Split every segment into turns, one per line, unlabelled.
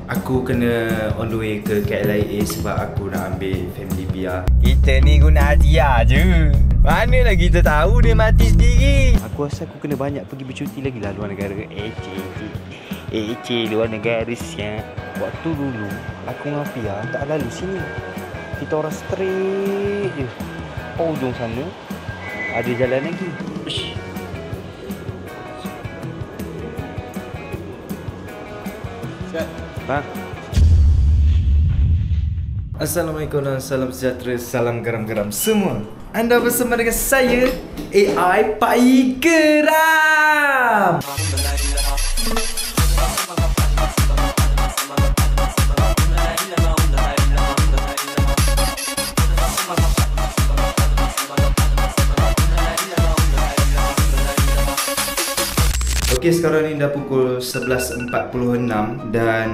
Aku kena on the way ke KLIA sebab aku nak ambil family biar.
Kita ni guna hadiah je. Mana lagi kita tahu dia mati sendiri.
Aku rasa aku kena banyak pergi bercuti lagi lah luar negara. Luar negara siap. Waktu dulu aku dengan Fia tak lalu sini. Kita orang straight je. Ujung sana ada jalan lagi. Ush. Ha? Assalamualaikum dan salam sejahtera, salam geram-geram semua. Anda bersama dengan saya, AI Pai Geram. Okay, sekarang ni dah pukul 11.46 dan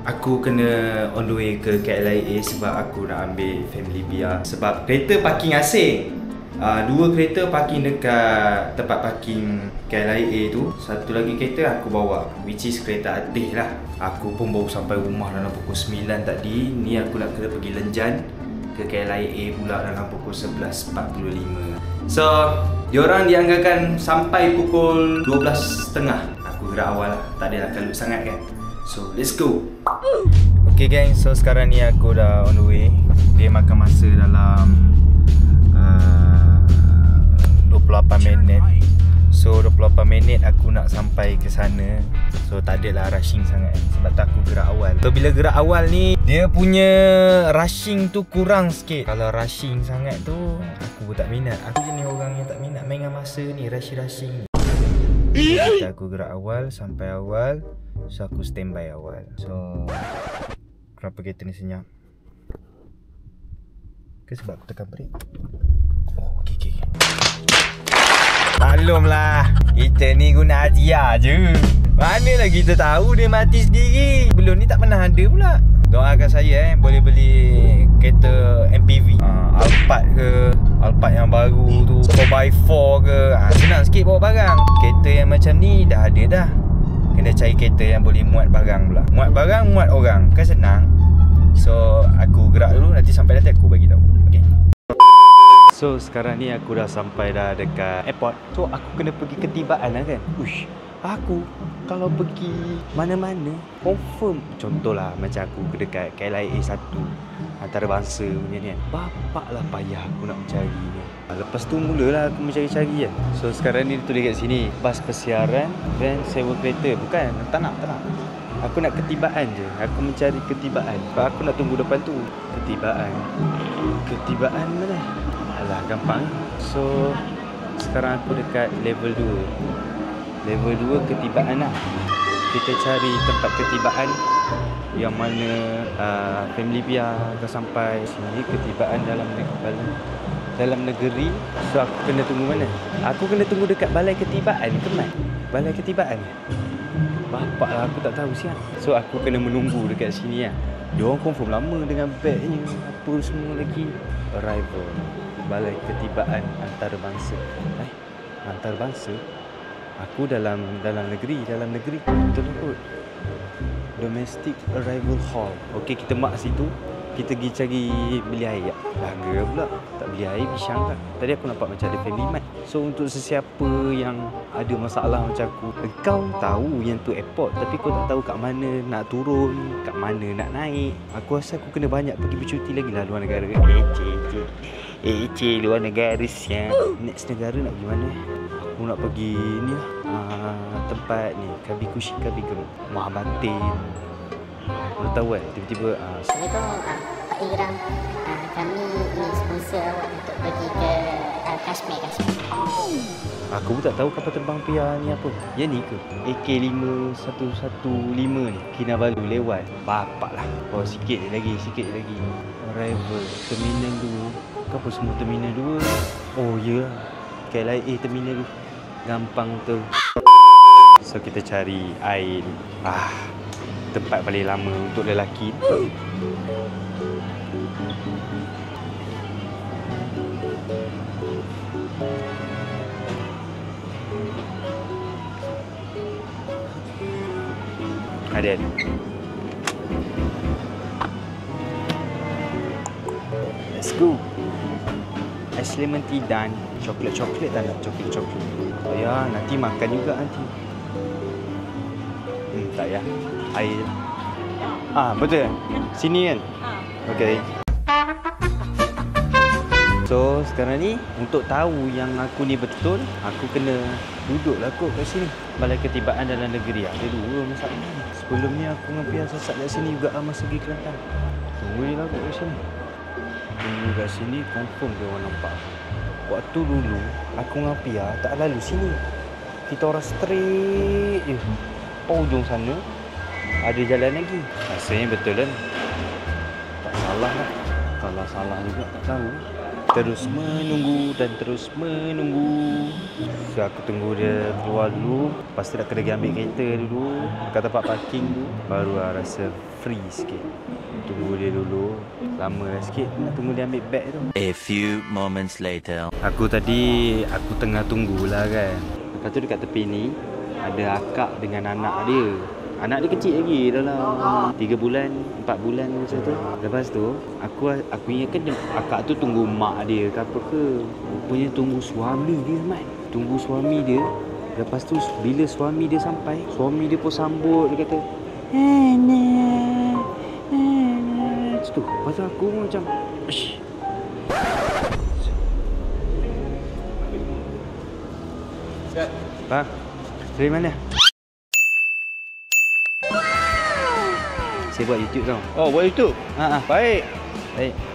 aku kena on the way ke KLIA sebab aku nak ambil family biar. Sebab kereta parking asing. Dua kereta parking dekat tempat parking KLIA tu. Satu lagi kereta aku bawa, which is kereta Atih lah. Aku pun baru sampai rumah dalam pukul 9 tadi. Ni aku nak kena pergi Lenjan ke KLIA pula dalam pukul 11.45. So, diorang dianggarkan sampai pukul 12.30. Aku gerak awal lah, tak adalah kalut sangat kan. So, let's go.
Okay gang, so sekarang ni aku dah on the way. Dia makan masa dalam 28 minit. So 28 minit aku nak sampai ke sana. So tak adalah rushing sangat sebab tak aku gerak awal. So bila gerak awal ni, dia punya rushing tu kurang sikit. Kalau rushing sangat tu, aku pun tak minat. Aku jenis orang yang tak minat main dengan masa ni, rushing. So aku gerak awal, sampai awal. So aku standby awal. So kenapa kereta ni senyap? Ke sebab aku tekan brake? Oh, okay. Maklumlah, kita ni guna hadiah je. Mana lagi kita tahu dia mati sendiri. Belum ni tak pernah ada pula. Doakan saya boleh beli kereta MPV, Alphard ke, Alphard yang baru tu, 4x4 ke. Senang sikit bawa barang. Kereta yang macam ni dah ada dah. Kena cari kereta yang boleh muat barang pula. Muat barang, muat orang. Kan senang. So aku gerak dulu, nanti sampai nanti aku bagi tahu. Okay. So sekarang ni aku dah sampai dah dekat airport. So aku kena pergi ketibaan lah kan. Uish, aku kalau pergi mana-mana confirm. Contohlah macam aku ke dekat KLIA 1 antarabangsa punya ni kan. Bapak lah payah aku nak mencari ni. Lepas tu mulalah aku mencari-cari kan. So sekarang ni tulis kat sini, bas persiaran dan sewa kereta. Bukan, tak nak. Aku nak ketibaan je. Aku mencari ketibaan. Sebab aku nak tunggu depan tu. Ketibaan mana? Alah, gampang. So sekarang aku dekat level 2. Level 2 ketibaan lah. Kita cari tempat ketibaan yang mana family biar akan sampai sini. Ketibaan dalam negeri. So aku kena tunggu mana? Aku kena tunggu dekat balai ketibaan ke mat? Balai ketibaan. Bapak lah, aku tak tahu siap. So aku kena menunggu dekat sini lah. Diorang confirm lama dengan bagnya, apa semua lagi. Arrival balai ketibaan antarabangsa. Antarabangsa? Aku dalam negeri. Betul kot. Domestic Arrival Hall. Okey, kita mark situ. Kita pergi cari beli air. Harga pula. Tak beli air, bisang tak. Tadi aku nampak macam ada family mart. So untuk sesiapa yang ada masalah macam aku, kau tahu yang tu airport, tapi kau tak tahu kat mana nak turun, kat mana nak naik. Aku rasa aku kena banyak pergi bercuti lagi lah luar negara. Luar negara siap. Next negara nak pergi mana? Aku nak pergi ni lah, tempat ni, Kabikushi Kabigem, Mahabatin. Kau tahu kan, tiba-tiba
Assalamualaikum Pak Geram. Kami ni sponsor awak untuk pergi ke Kashmir.
Aku pun tak tahu kapal terbang PR ni apa. Yang ni ke? AK5115 ni, Kinabalu lewat. Bapak lah. Oh, sikit je lagi. Arrival Terminal 2. Apa semua Terminal 2? Oh ya, KLIA Terminal 2. Gampang tu. So kita cari air ni. Tempat paling lama untuk lelaki. Ada.
Let's go. Ais lemon tea dan coklat-coklat tak nak? Coklat-coklat. Oh ya, nanti makan juga nanti. Tak ya. Air. Betul. Sini kan? Okay. So, sekarang ni untuk tahu yang aku ni betul, aku kena duduklah kot kat sini. Balai Ketibaan Dalam Negeri ada 2 masalah. Sebelum ni aku dengan Pia sesat kat sini juga masa pergi Kelantan. Tunggu je lah kot kat sini. Tunggu kat sini, confirm dia orang nampak. Waktu dulu, aku dengan Pia tak lalu sini. Kita orang straight je. Ujung sana, ada jalan lagi. Rasanya betul kan? Tak salah lah. Kalau salah juga tak tahu. Terus menunggu dan terus menunggu. So aku tunggu dia keluar dulu. Lepas tu nak kena pergi ambil kereta dulu kat tempat parking tu. Baru lah rasa free sikit. Tunggu dia dulu. Lama dah sikit nak tunggu dia ambil beg tu.
A few moments later.
Aku tengah tunggulah kan. Lepas tu dekat tepi ni ada akak dengan anak dia. Anak dia kecil lagi, dalam 3 bulan, 4 bulan macam tu. Lepas tu, aku ingatkan akak tu tunggu mak dia ke apa ke. Rupanya tunggu suami dia, Mat. Tunggu suami dia. Lepas tu, bila suami dia sampai, suami dia pun sambut. Dia kata, macam tu. Lepas tu aku macam, Shh. Bang, dari mana? Saya buat YouTube tau.
Oh, buat YouTube? Baik.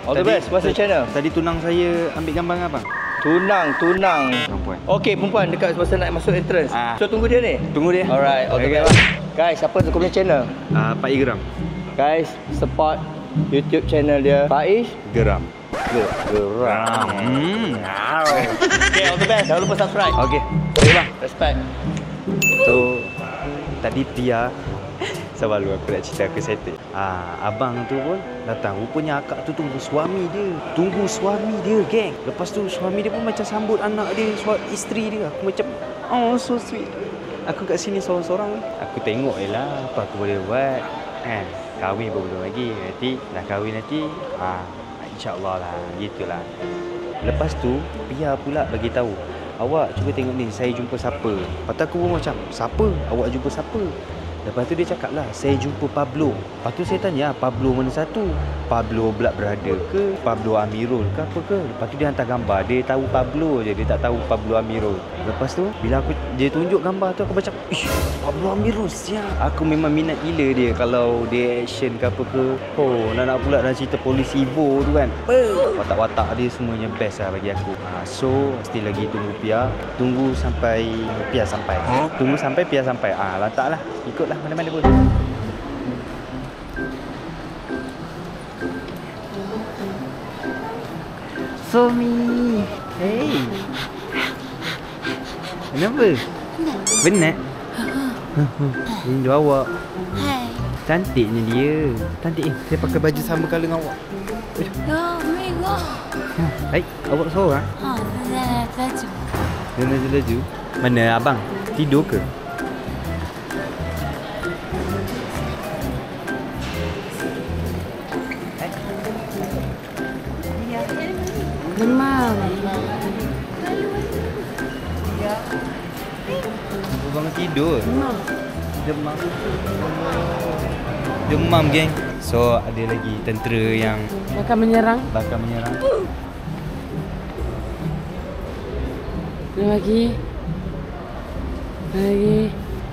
All the best. What's the channel?
Tadi tunang saya ambil gambar dengan abang.
Tunang.
Perempuan.
Okey, perempuan dekat masa nak masuk entrance. So tunggu dia ni?
Tunggu dia.
Alright, all the best. Guys, apa tu punya channel?
Faiz Geram.
Guys, support YouTube channel dia. Faiz
Geram.
Geram. Okay, all the best. Jangan lupa subscribe.
Okay. Baik bang.
Respect.
So, tadi Pia sabar lu aku nak cerita aku settle. Abang tu pun datang. Rupanya akak tu tunggu suami dia, geng. Lepas tu suami dia pun macam sambut anak dia, isteri dia. Aku macam, oh so sweet. Aku kat sini seorang-seorang. Aku tengok je lah apa aku boleh buat. Kan? Kahwin pun belum lagi. Nanti dah kahwin nanti, insyaAllah lah. Gitulah. Lepas tu, Pia pula bagi tahu, awak cuba tengok ni, saya jumpa siapa. Lepas tu aku pun macam, siapa? Awak jumpa siapa? Lepas tu dia cakap lah, saya jumpa Pablo. Lepas tu saya tanya, Pablo mana satu? Pablo Blood Brother ke? Pablo Amirul ke apa ke? Lepas tu dia hantar gambar, dia tahu Pablo je, dia tak tahu Pablo Amirul. Lepas tu, bila dia tunjuk gambar tu, aku macam, ish, Pablo Amirul, siap. Aku memang minat gila dia kalau dia action ke apa ke. Oh, nak pula dah cerita polisi Ivo tu kan. Watak-watak dia semuanya best lah bagi aku. So, still lagi tunggu Pia. Tunggu sampai Pia sampai. Tunggu sampai Pia sampai. Lantaklah, ikutlah mana-mana pun. Somi. Hey. Kenapa? Penat? Rindu awak.
Hai.
Cantiknya dia. Cantik. Saya pakai baju sama colour dengan awak.
Mega.
Baik, awak seorang?
Laju.
Dia laju. Mana abang? Tidur ke?
Demam.
Abang tidur? Demam geng. So ada lagi tentera yang
Bakal menyerang. Lagi.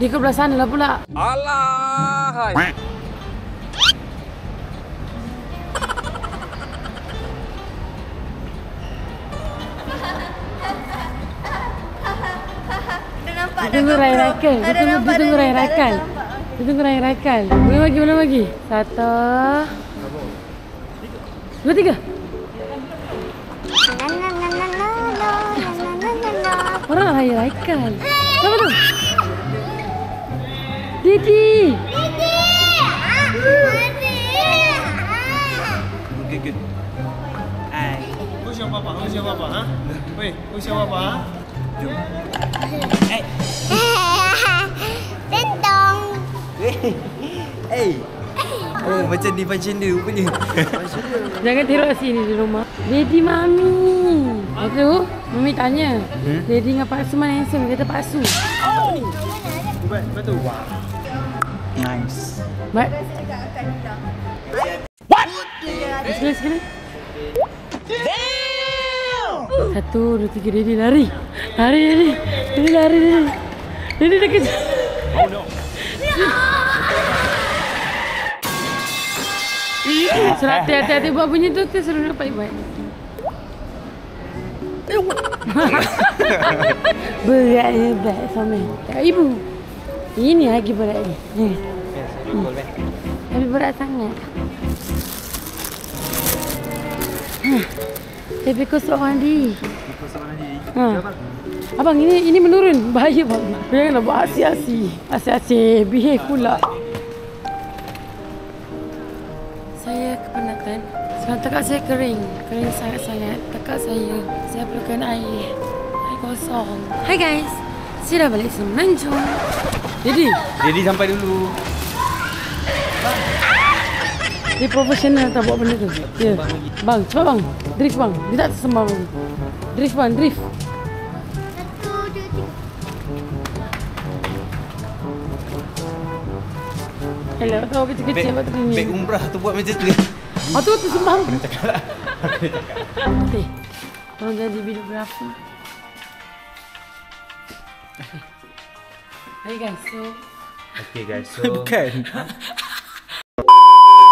Dia ke belah sana lah pula.
Alah.
Dia tunggu Rai-Raikal. Dia tunggu Rai-Raikal. Belum lagi. 1 2 3. Orang Rai-Raikal. Siapa tu? Didi.
good.
Who's your papa, ha? Wait, who's your papa, ha?
Tentong.
Hey.
Oh, macam ni macam dia rupanya.
Jangan teruk sini di rumah. Daddy Mami. Lepas tu, Mami tanya. Daddy dengan Pak Su mana handsome? Dia kata Pak Su.
Betul. Wah.
Nice.
What? Sekali. Satu, dua, tiga, Daddy lari. Daddy lari. Daddy dah kejar.
Oh no.
Suruh hati-hati buat bunyi tu suruh dapat baik. Berat sama. Tak ibu. Ini lagi berat ni. Tapi berat sangat. Tapi kosong mandi. Abang ini menurun. Bahaya bang. Janganlah buat asyik-asyik. Asyik-asyik. Behave pula. Saya kepenatan. Sekarang tekak saya kering. Kering sangat-sangat. Tekak saya perlukan air. Air kosong. Hai guys. Saya dah balik Semenanjung.
Jadi sampai dulu.
Dia profesional tak buat benda tu. Ya. Bang, cepat bang. Drift bang. Dia tak tersembang lagi. Drift bang, drift. 1, 2, 3. Hello, tahu kecil-kecil buat tu ni.
Beg umrah tu buat macam tu.
Tu tersembang. Kena cakap lah. Okay. Tolong jadi videographer. Hai guys,
Okay guys, so
Bukan.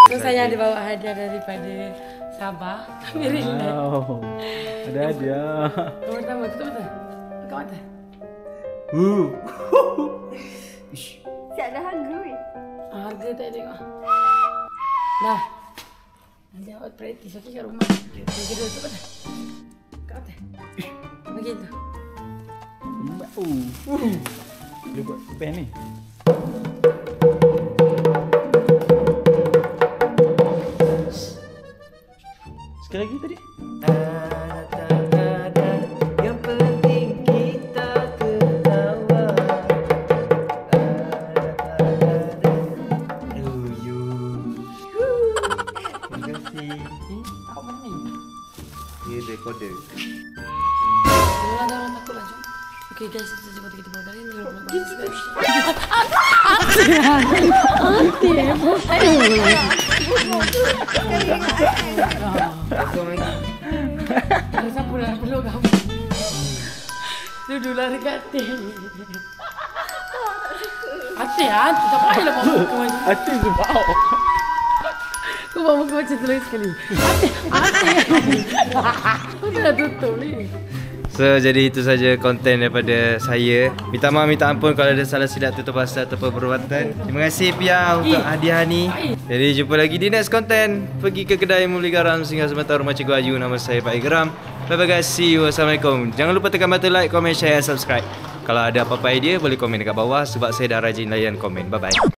So saya ada bawa hadiah daripada Sabah. Very nice.
wow. Ada hadiah.
Yang pertama, tutup mata. Buka mata.
Siap dah hungry.
Harga tak tengok. Dah. Nanti awak praktis okey kat rumah. Yang kedua tutup mata. Buka mata. Begitu.
Dia buat pen ni. Sekali lagi tadi.
Yang penting kita tertawa. Terima kasih.
Tak mana ni?
Dia recorder.
Jangan takut lah, jom. Okay guys, kita jumpa kita kali ni. Rasa pula peluk kamu. Duduk lari kat hati. Hati tak payahlah bawa muka macam.
Hati tu bau.
Kau bawa muka macam tu lagi sekali. Hati. Kau dah tutup ni.
So jadi itu saja konten daripada saya. Minta maaf, minta ampun kalau ada salah silap tutur bahasa ataupun perbuatan. Terima kasih Pia untuk hadiah ni. Jadi jumpa lagi di next konten. Pergi ke kedai membeli garam singgah sebentar rumah Cikgu Ayu. Nama saya Pak Ikram. Bye bye guys, see you. Assalamualaikum. Jangan lupa tekan button like, komen, share, subscribe. Kalau ada apa-apa idea boleh komen dekat bawah sebab saya dah rajin layan komen. Bye bye.